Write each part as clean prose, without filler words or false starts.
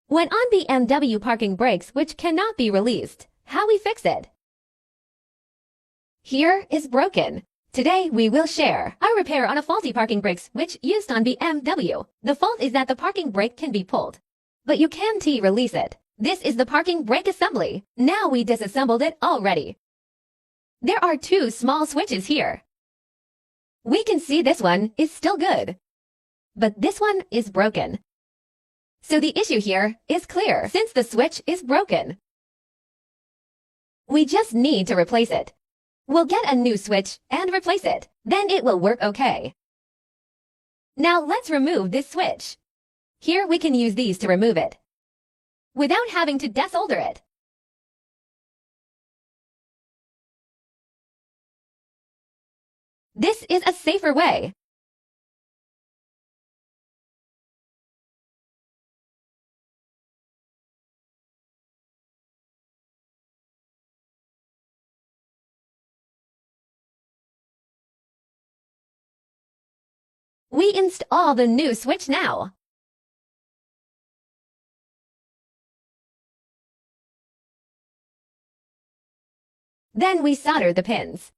When on BMW parking brakes which cannot be released, how we fix it? Here is broken. Today we will share our repair on a faulty parking brakes which used on BMW. The fault is that the parking brake can be pulled, but you can't release it. This is the parking brake assembly. Now we disassembled it already. There are two small switches here. We can see this one is still good, but this one is broken. So the issue here is clear since the switch is broken. We just need to replace it. We'll get a new switch and replace it. Then it will work okay. Now let's remove this switch. Here we can use these to remove it without having to desolder it. This is a safer way. We install the new switch now. Then we solder the pins.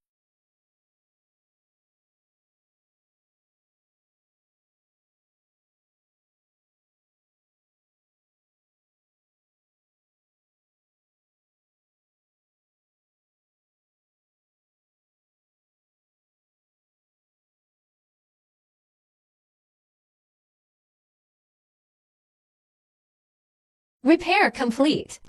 Repair complete.